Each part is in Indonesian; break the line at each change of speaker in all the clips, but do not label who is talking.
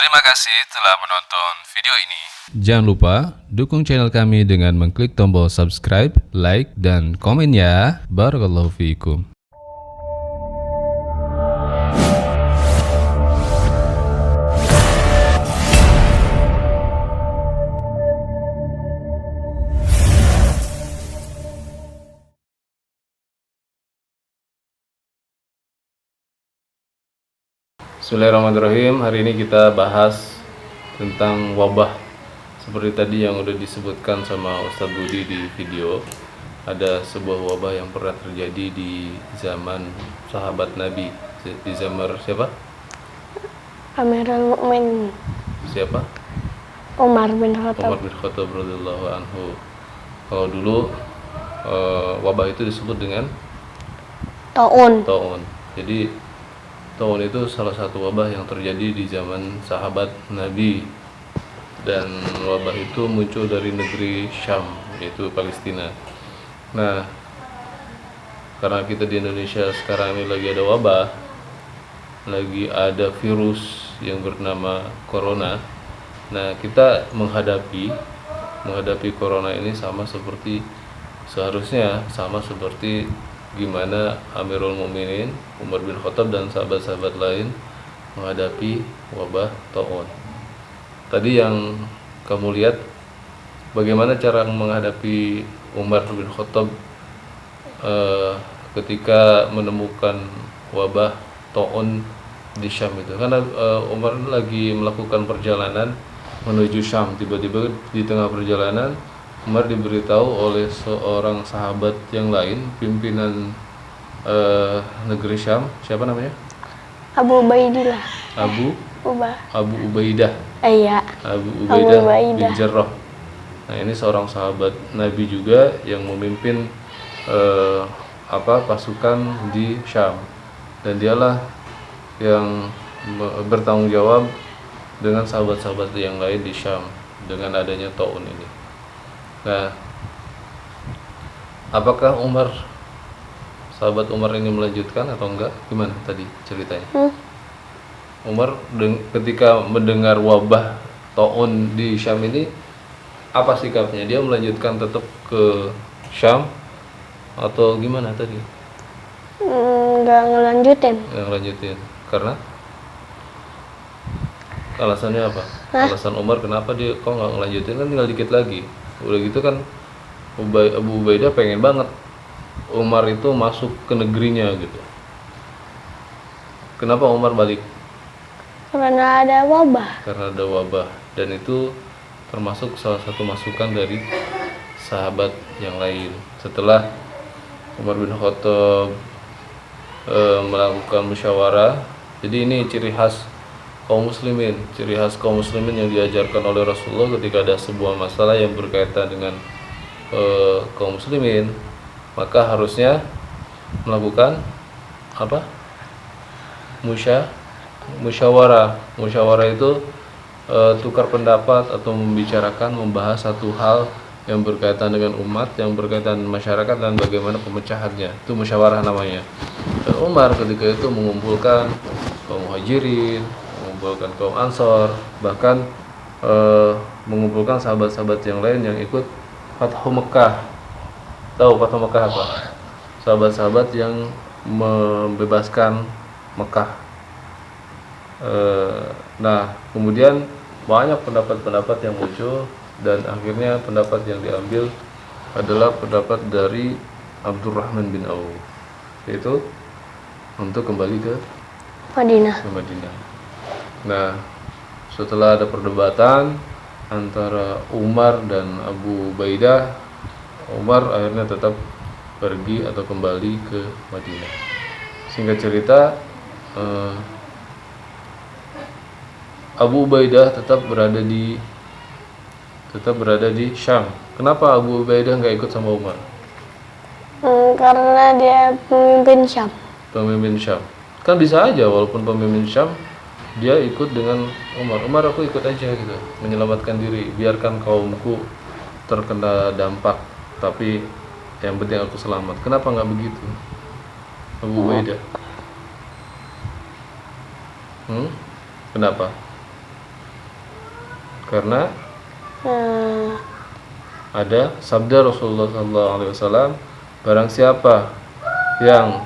Terima kasih telah menonton video ini.
Jangan lupa dukung channel kami dengan mengklik tombol subscribe, like, dan komen ya. Barakallahu fiikum. Bismillahirrahmanirrahim. Hari ini kita bahas tentang wabah. Seperti tadi yang udah disebutkan sama Ustadz Budi di video, ada sebuah wabah yang pernah terjadi di zaman sahabat Nabi. Di zaman siapa?
Amirul Mukminin
Siapa?
Umar bin Khattab.
Umar bin Khattab radhiyallahu anhu. Kalau dulu wabah itu disebut dengan
Taun.
Jadi Taun itu salah satu wabah yang terjadi di zaman sahabat Nabi, dan wabah itu muncul dari negeri Syam, yaitu Palestina. Nah, karena kita di Indonesia sekarang ini lagi ada wabah, lagi ada virus yang bernama Corona. Nah, kita menghadapi Corona ini seharusnya sama seperti gimana Amirul Mukminin Umar bin Khattab dan sahabat-sahabat lain menghadapi wabah taun. Tadi yang kamu lihat bagaimana cara menghadapi Umar bin Khattab ketika menemukan wabah taun di Syam itu. Karena Umar lagi melakukan perjalanan menuju Syam, tiba-tiba di tengah perjalanan Umar diberitahu oleh seorang sahabat yang lain, pimpinan negeri Syam, siapa namanya?
Abu Ubaidah.
Abu Ubaidah.
Iya.
Abu Ubaidah bin Jarrah. Nah, ini seorang sahabat Nabi juga yang memimpin pasukan di Syam, dan dialah yang bertanggung jawab dengan sahabat-sahabat yang lain di Syam dengan adanya taun ini. Nah, apakah sahabat Umar ini melanjutkan atau enggak? Gimana tadi ceritanya? Umar ketika mendengar wabah taun di Syam ini, apa sikapnya? Dia melanjutkan tetap ke Syam atau gimana tadi?
Nggak ngelanjutin.
Yang lanjutin. Karena alasannya apa? Alasan Umar kenapa dia kok nggak ngelanjutin, kan tinggal dikit lagi. Udah gitu kan Abu Ubaidah pengen banget Umar itu masuk ke negerinya gitu. Kenapa Umar balik?
Karena ada wabah.
Karena ada wabah, dan itu termasuk salah satu masukan dari sahabat yang lain. Setelah Umar bin Khattab melakukan musyawarah, jadi ini ciri khas kaum muslimin yang diajarkan oleh Rasulullah. Ketika ada sebuah masalah yang berkaitan dengan kaum muslimin, maka harusnya melakukan apa? Musyawarah itu tukar pendapat atau membahas satu hal yang berkaitan dengan umat, yang berkaitan dengan masyarakat, dan bagaimana pemecahannya. Itu musyawarah namanya. Dan Umar ketika itu mengumpulkan kaum muhajirin, mengumpulkan kaum Ansor, bahkan mengumpulkan sahabat-sahabat yang lain yang ikut Fathu Mekah. Tahu Fathu Mekah apa? Sahabat-sahabat yang membebaskan Mekah. Nah, kemudian banyak pendapat-pendapat yang muncul, dan akhirnya pendapat yang diambil adalah pendapat dari Abdurrahman bin Auf, yaitu untuk kembali ke
Madinah.
Nah, setelah ada perdebatan antara Umar dan Abu Ubaidah, Umar akhirnya tetap pergi atau kembali ke Madinah. Singkat cerita, Abu Ubaidah tetap berada di Syam. Kenapa Abu Ubaidah nggak ikut sama Umar?
Karena dia pemimpin Syam.
Kan bisa aja walaupun pemimpin Syam, dia ikut dengan Umar, aku ikut aja gitu, menyelamatkan diri, biarkan kaumku terkena dampak, tapi yang penting aku selamat. Kenapa nggak begitu Abu Ubaidah? Kenapa? Karena
Eh,
ada sabda Rasulullah SAW, barang siapa yang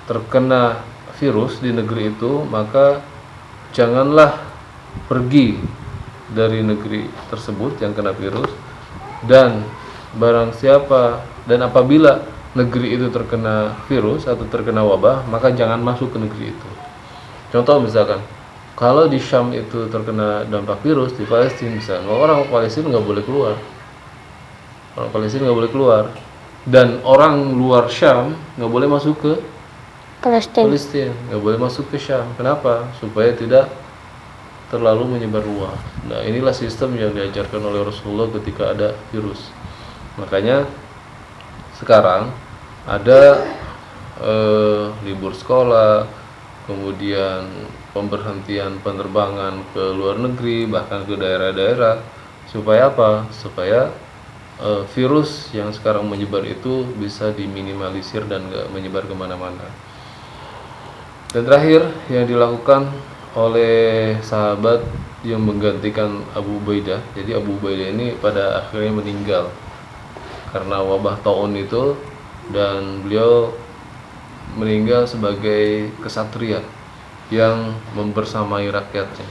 terkena virus di negeri itu, maka janganlah pergi dari negeri tersebut yang kena virus, dan barang siapa dan apabila negeri itu terkena virus atau terkena wabah, maka jangan masuk ke negeri itu. Contoh misalkan, kalau di Syam itu terkena dampak virus, di Palestina misalnya, orang Palestina nggak boleh keluar. Orang Palestina nggak boleh keluar, dan orang luar Syam nggak boleh masuk ke
Palestina.
Palestina, nggak boleh masuk ke Syam. Kenapa? Supaya tidak terlalu menyebar luas. Nah, inilah sistem yang diajarkan oleh Rasulullah ketika ada virus. Makanya sekarang ada libur sekolah, kemudian pemberhentian penerbangan ke luar negeri, bahkan ke daerah-daerah. Supaya apa? Supaya virus yang sekarang menyebar itu bisa diminimalisir dan nggak menyebar kemana-mana. Dan terakhir yang dilakukan oleh sahabat yang menggantikan Abu Ubaidah. Jadi Abu Ubaidah ini pada akhirnya meninggal karena wabah taun itu, dan beliau meninggal sebagai kesatria yang membersamai rakyatnya.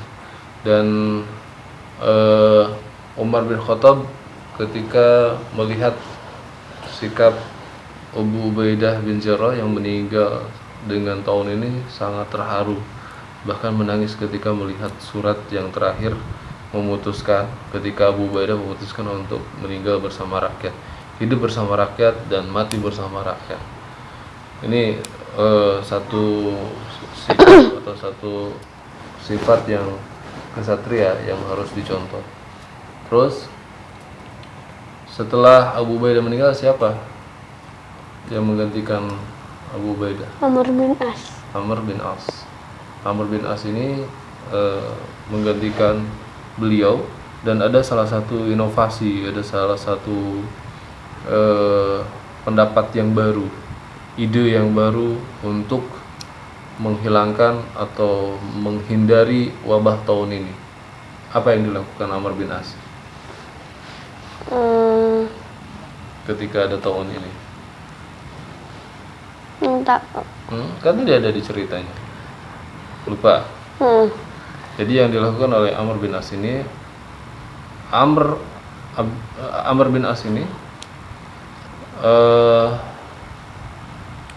Dan Umar bin Khattab ketika melihat sikap Abu Ubaidah bin Jarrah yang meninggal dengan tahun ini sangat terharu, bahkan menangis ketika melihat surat yang terakhir memutuskan, ketika Abu Ubaidah memutuskan untuk meninggal bersama rakyat, hidup bersama rakyat dan mati bersama rakyat. Ini satu sikap atau satu sifat yang kesatria yang harus dicontoh. Terus setelah Abu Ubaidah meninggal, siapa yang menggantikan Abu Ubaidah?
Amr bin As.
Amr bin As. Amr bin As ini menggantikan beliau, dan ada salah satu inovasi, ada salah satu pendapat yang baru, ide yang baru untuk menghilangkan atau menghindari wabah tahun ini. Apa yang dilakukan Amr bin As ketika ada tahun ini?
Minta.
Kan tidak ada di ceritanya, lupa. Jadi yang dilakukan oleh Amr bin As ini, Amr bin As ini,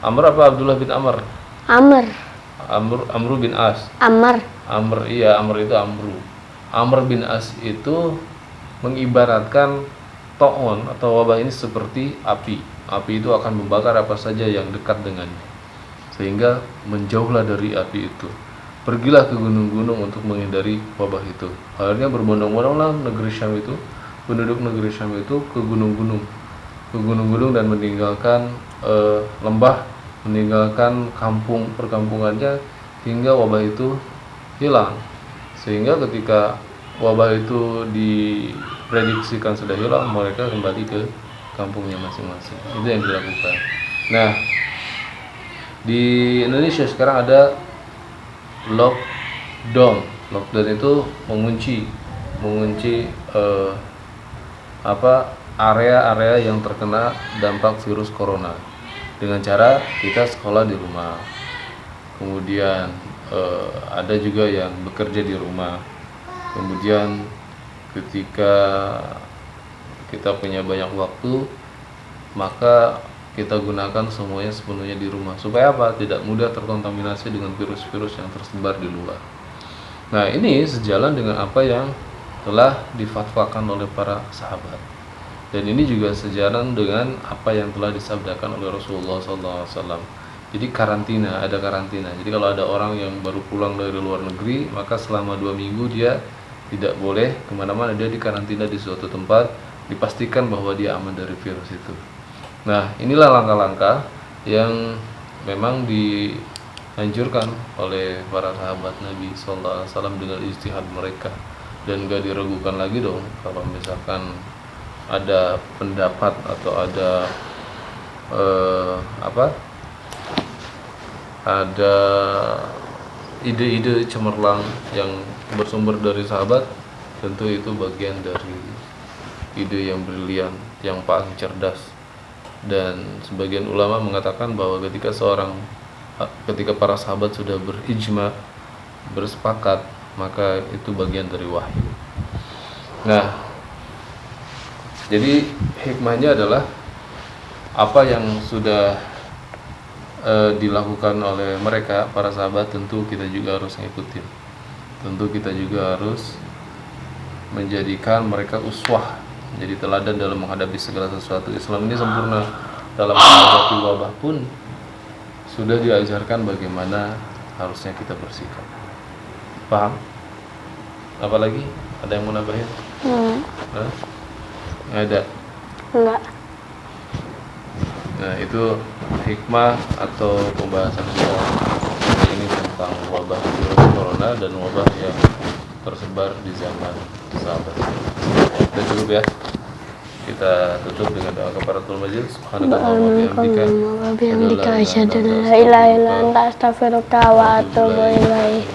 Amr apa Abdullah bin Amr? Amr bin As. Amr, iya, Amr itu Amru. Amr bin As itu mengibaratkan taun atau wabah ini seperti api. Api itu akan membakar apa saja yang dekat dengannya, sehingga menjauhlah dari api itu. Pergilah ke gunung-gunung untuk menghindari wabah itu. Akhirnya berbondong-bondonglah negeri Syam itu, penduduk negeri Syam itu ke gunung-gunung dan meninggalkan lembah, meninggalkan perkampungannya, hingga wabah itu hilang. Sehingga ketika wabah itu diprediksikan sudah hilang, mereka kembali ke kampungnya masing-masing. Itu yang dilakukan. Nah, di Indonesia sekarang ada lockdown. Lockdown itu mengunci area-area yang terkena dampak virus corona, dengan cara kita sekolah di rumah. Kemudian ada juga yang bekerja di rumah. Kemudian ketika kita punya banyak waktu, maka kita gunakan semuanya sepenuhnya di rumah. Supaya apa? Tidak mudah terkontaminasi dengan virus-virus yang tersebar di luar. Nah, ini sejalan dengan apa yang telah difatwakan oleh para sahabat. Dan ini juga sejalan dengan apa yang telah disabdakan oleh Rasulullah SAW. Jadi ada karantina. Jadi kalau ada orang yang baru pulang dari luar negeri, maka selama 2 minggu dia tidak boleh kemana-mana, dia dikarantina di suatu tempat, dipastikan bahwa dia aman dari virus itu. Nah, inilah langkah-langkah yang memang dianjurkan oleh para sahabat Nabi SAW dengan ijtihad mereka, dan gak diragukan lagi dong kalau misalkan ada pendapat atau ada ada ide-ide cemerlang yang bersumber dari sahabat, tentu itu bagian dari ide yang brilian, yang paling cerdas. Dan sebagian ulama mengatakan bahwa ketika para sahabat sudah berijma, bersepakat, maka itu bagian dari wahyu. Nah, jadi hikmahnya adalah apa yang sudah dilakukan oleh mereka, para sahabat, tentu kita juga harus ngikutin. Tentu kita juga harus menjadikan mereka uswah, jadi teladan dalam menghadapi segala sesuatu. Islam ini sempurna. Dalam menghadapi wabah pun sudah diajarkan bagaimana harusnya kita bersikap. Paham? Apalagi? Ada yang mau nambahin? Hah? Nggak ada?
Enggak.
Nah, itu hikmah atau pembahasan kita hari ini tentang wabah virus corona dan wabah yang tersebar di zaman sahabat. Sudah cukup ya? Kita tutup dengan doa kafaratul majelis.
Subhanakallahumma wa bihamdika asyhadu an la ilaha illa anta astaghfiruka wa atubu ilaik.